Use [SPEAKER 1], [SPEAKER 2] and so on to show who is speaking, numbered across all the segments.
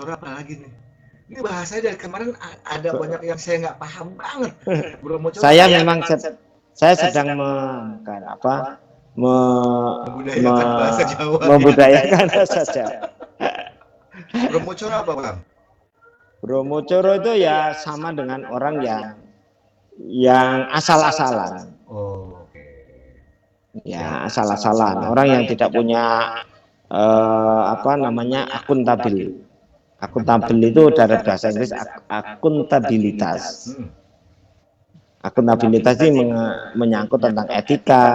[SPEAKER 1] bromocara apa lagi nih? Ini bahasanya dari kemarin ada banyak yang saya nggak paham banget. Bromocara
[SPEAKER 2] Saya
[SPEAKER 1] apa?
[SPEAKER 2] memang saya sedang
[SPEAKER 1] Membudayakan bahasa Jawa.
[SPEAKER 2] membudayakan saja.
[SPEAKER 1] Bromocara apa, Bang?
[SPEAKER 2] Bromocoro itu ya sama dengan orang yang asal-asalan.
[SPEAKER 1] Oh, oke.
[SPEAKER 2] Ya, asal-asalan. Orang yang tidak punya akuntabel. Akuntabel itu dari bahasa Inggris akuntabilitas. Akuntabilitas ini menyangkut tentang etika,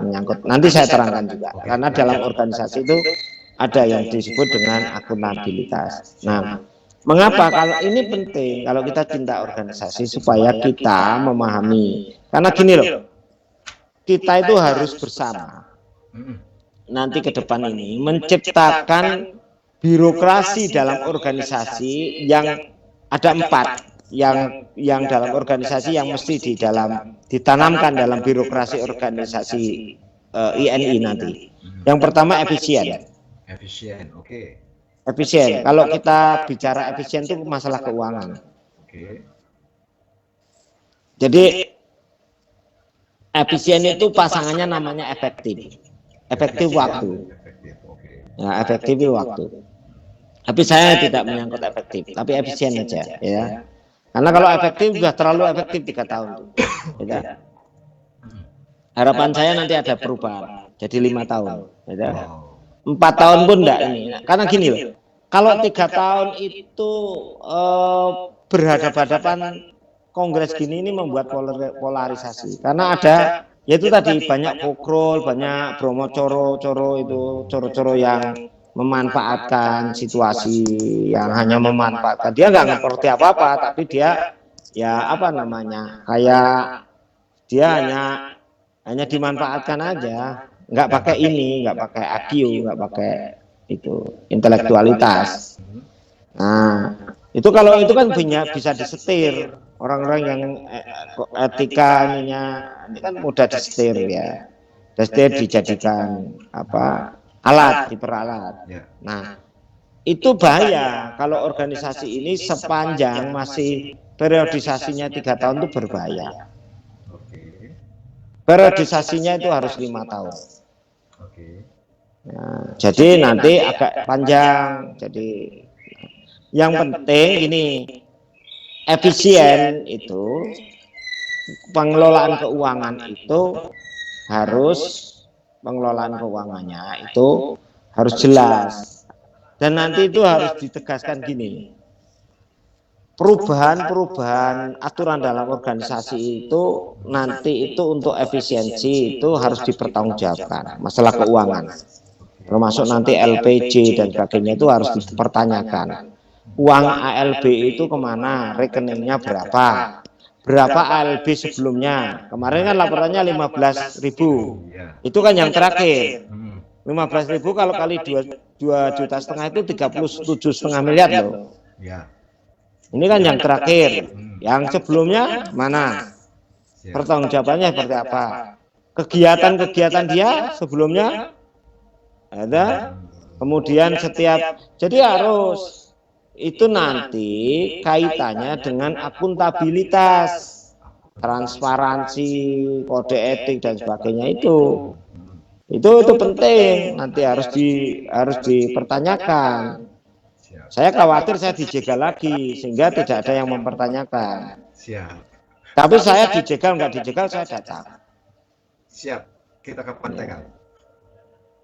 [SPEAKER 2] menyangkut nanti saya terangkan juga. Karena dalam organisasi itu ada yang disebut dengan akuntabilitas. Nah, mengapa kalau ini penting kalau kita cinta organisasi supaya kita memahami. Karena gini loh, kita itu harus bersama nanti ke depan ini menciptakan birokrasi dalam organisasi yang ada 4 yang dalam organisasi yang mesti ditanamkan dalam birokrasi organisasi INI nanti. Yang pertama efisien.
[SPEAKER 1] Efisien, oke.
[SPEAKER 2] Efisien. Kalau kita bicara efisien itu masalah keuangan.
[SPEAKER 1] Oke.
[SPEAKER 2] Jadi efisien itu pasangannya namanya efektif. Efektif waktu. Ya, efektif waktu. Tapi saya tidak menyangkut efektif, tapi efisien aja ya. Karena kalau efektif sudah terlalu efektif 3 tahun tuh. Ya. Harapan saya nanti ada perubahan, jadi 5 tahun. Ya. 4 tahun pun enggak ini. Karena gini loh, kalau 3 tahun itu berhadapan-hadapan kongres gini ini membuat polarisasi. Karena ada, yaitu tadi banyak pokrol, banyak bromocoro-coro itu, coro-coro yang memanfaatkan situasi, yang hanya memanfaatkan, dia nggak ngerti apa-apa, tapi dia ya kayak dia hanya dimanfaatkan aja, nggak pakai ini, nggak pakai IQ, nggak pakai itu intelektualitas. Nah, itu kalau itu kan bisa disetir orang-orang yang etikanya ini kan mudah disetir ya, disetir dijadikan alat, diperalat. Nah, itu bahaya kalau organisasi ini sepanjang masih periodisasinya 3 tahun itu berbahaya. Periodisasinya itu harus 5 tahun. Nah, jadi nanti agak panjang. Jadi yang penting ini efisien itu pengelolaan keuangan itu pengelolaan keuangannya itu harus jelas. Dan nanti itu harus ditegaskan gini, perubahan aturan dalam organisasi itu nanti itu untuk efisiensi itu harus dipertanggungjawabkan masalah keuangan, termasuk nanti LPJ dan sebagainya itu harus dipertanyakan. Uang ALB itu kemana, rekeningnya berapa ALB sebelumnya, kemarin kan laporannya 15.000, itu kan yang terakhir. 15.000 kalau kali 2,5 juta itu 37,5 miliar loh. Ini kan yang terakhir. Yang sebelumnya mana? Pertanggungjawabannya seperti apa? Kegiatan-kegiatan dia sebelumnya ada. Kemudian jadi harus itu nanti kaitannya dengan akuntabilitas, transparansi, kode etik dan sebagainya itu penting, nanti harus dipertanyakan. Saya khawatir saya dijegal lagi sehingga tidak ada yang mempertanyakan. Tapi saya dijegal nggak dijegal saya datang.
[SPEAKER 1] Siap, kita kapan tanggal?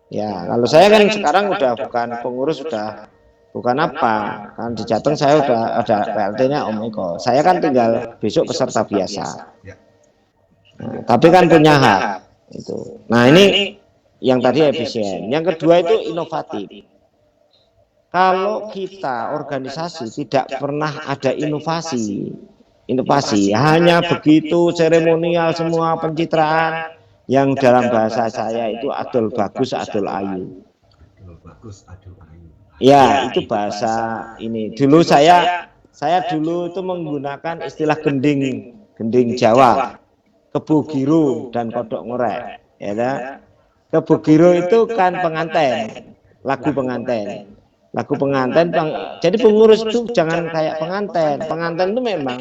[SPEAKER 2] Ya, kalau saya kan sekarang udah bukan pengurus, bukan apa, kan di Jateng saya udah ada PLT-nya Om Eko. Saya kan tinggal besok peserta biasa. Nah, tapi kan punya hak itu. Nah, ini yang tadi efisien. Yang kedua itu inovatif. Kalau kita organisasi tidak pernah ada inovasi hanya begitu seremonial semua pencitraan yang dalam bahasa saya itu adol bagus adol ayu. Ya, itu bahasa ini. Dulu saya dulu itu menggunakan istilah gending Jawa, kebugiru dan kodok ngorek, ya kan? Kebugiru itu kan penganten, lagu penganten. lagu pengantin. Jadi pengurus itu jangan kayak pengantin. Pengantin itu memang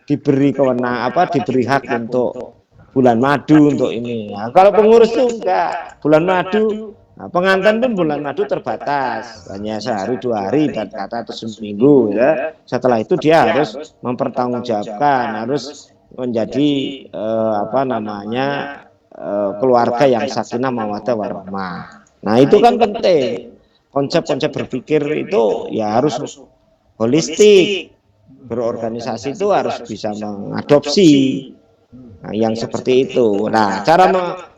[SPEAKER 2] diberi diberi hak untuk bulan madu untuk ini. Nah, kalau pengurus itu enggak, bulan madu. Nah, pengantin pun bulan madu terbatas, hanya sehari 2 hari dan kata atau seminggu ya. Setelah itu dia harus mempertanggungjawabkan, harus menjadi keluarga yang sakinah mawaddah warahmah. Nah, itu kan penting. Konsep-konsep berpikir itu ya harus holistik. Berorganisasi itu harus bisa mengadopsi yang seperti itu. Nah,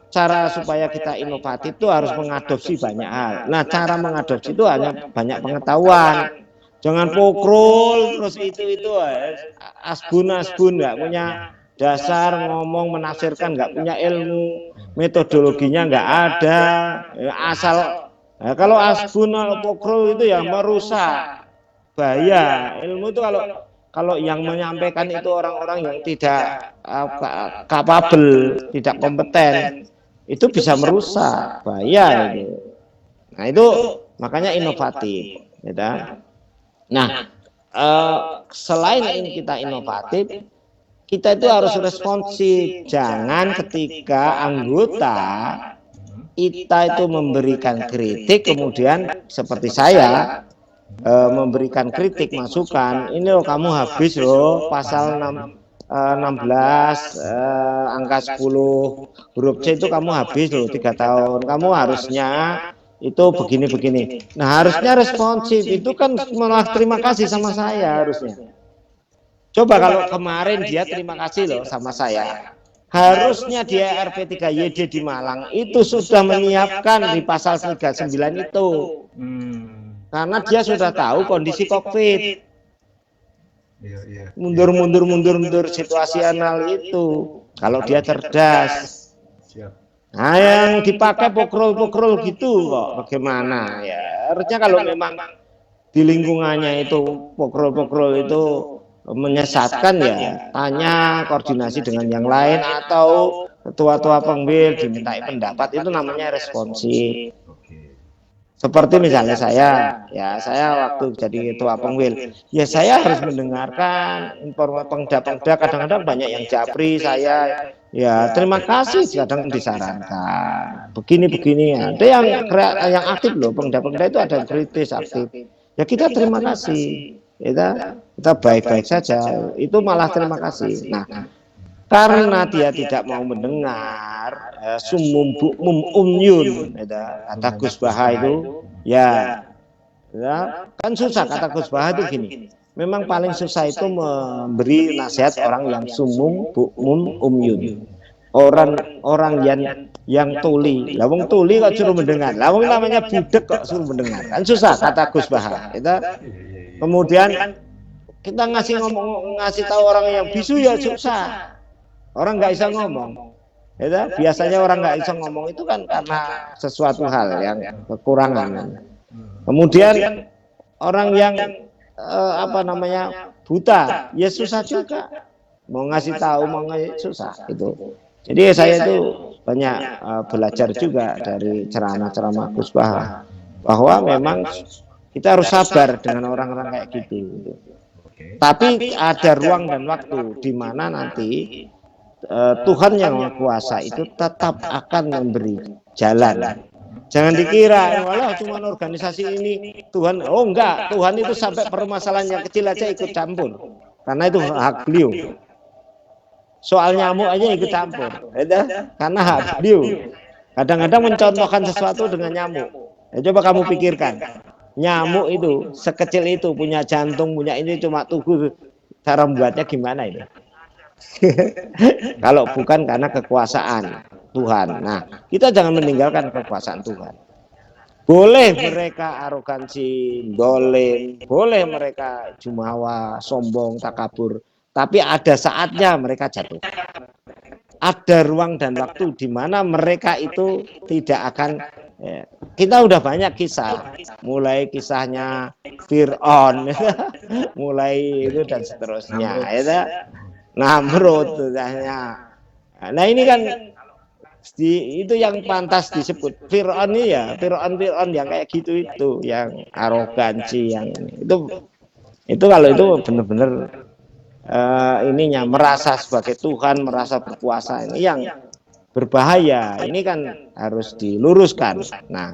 [SPEAKER 2] cara supaya kita inovatif itu harus mengadopsi banyak hal. Nah, cara mengadopsi itu hanya banyak pengetahuan. Jangan pokrol terus itu asbun nggak punya dasar ngomong menafsirkan, nggak punya ilmu, metodologinya nggak ada, asal. Nah, kalau asbun atau pokrol itu ya merusak, bahaya. Ilmu itu kalau yang menyampaikan itu orang-orang yang tidak kapabel, tidak kompeten, itu bisa merusak, bahaya itu. Nah, itu makanya inovatif, gitu. Nah, selain kita inovatif, kita itu harus responsif. Jangan ketika anggota kita itu memberikan kritik, kemudian seperti saya memberikan kritik, masukan, ini loh kamu habis loh pasal 16 angka 10 huruf C itu kamu habis loh 3 tahun, kamu harusnya itu begini-begini. Nah, harusnya responsif, itu kan malah terima kasih sama saya harusnya. Coba kalau kemarin dia terima kasih loh sama saya, harusnya dia RP3YD di Malang itu sudah menyiapkan di pasal 39 itu. Karena dia sudah tahu kondisi COVID. Mundur situasional itu. Kalau dia cerdas. Nah, yang dipakai pokrol-pokrol gitu kok. Bagaimana ya? Harusnya kalau memang di lingkungannya itu pokrol-pokrol itu menyesatkan ya, tanya koordinasi dengan yang lain atau ketua-ketua pengwil dimintai pendapat, itu namanya responsif. Seperti misalnya saya waktu jadi ketua pengwil, ya saya harus mendengarkan pengda-pengda, kadang-kadang banyak yang japri saya, ya terima kasih, kadang disarankan begini-begini. Ada yang aktif loh, pengda-pengda itu ada yang kritis aktif, ya kita terima kasih, kita baik-baik saja, itu malah terima kasih. Nah, karena dia tidak mau mendengar, sumum bukmum umyun, kata Gus Baha itu, ya kan susah. Kata Gus Baha itu gini, memang paling susah itu memberi nasihat orang yang sumum bukmum umyun, orang yang tuli. Lawang tuli kok suruh mendengar, lawang namanya budek kok suruh mendengar, kan susah. Kata Gus Baha. Kemudian kita ngasih tahu orang yang bisu ya susah. Orang nggak bisa ngomong, biasanya orang nggak bisa ngomong itu kan karena sesuatu hal yang kekurangan. Kemudian orang yang buta, ya susah juga, mau ngasih tahu susah itu. Jadi saya itu banyak belajar juga dari ceramah-ceramah Gus Baha, bahwa memang kita harus sabar dengan orang-orang kayak gitu. Tapi ada ruang dan waktu di mana nanti Tuhan yang Maha Kuasa itu tetap akan memberi jalan. Jangan dikira walah cuma organisasi ini Tuhan, oh enggak, Tuhan itu sampai permasalahan yang kecil aja ikut campur, karena itu hak beliau. Soal nyamuk aja ikut campur, karena hak beliau. Kadang-kadang mencontohkan sesuatu dengan nyamuk. Ya, coba kamu pikirkan, nyamuk itu sekecil itu punya jantung, punya ini, cuma tubuh, cara membuatnya gimana itu? Kalau bukan karena kekuasaan Tuhan. Nah, kita jangan meninggalkan kekuasaan Tuhan. Boleh mereka arogansi, dolim, boleh mereka jumawa, sombong, takabur, tapi ada saatnya mereka jatuh. Ada ruang dan waktu di mana mereka itu tidak akan. Kita udah banyak kisah, mulai kisahnya Fir'aun, mulai itu dan seterusnya. Namrud, nah ini kan itu yang pantas disebut Fir'aun ya, Fir'aun yang kayak gitu itu, yang arogansi, yang itu kalau itu benar-benar ininya merasa sebagai Tuhan, merasa berkuasa, ini yang berbahaya. Ini kan harus diluruskan. Nah,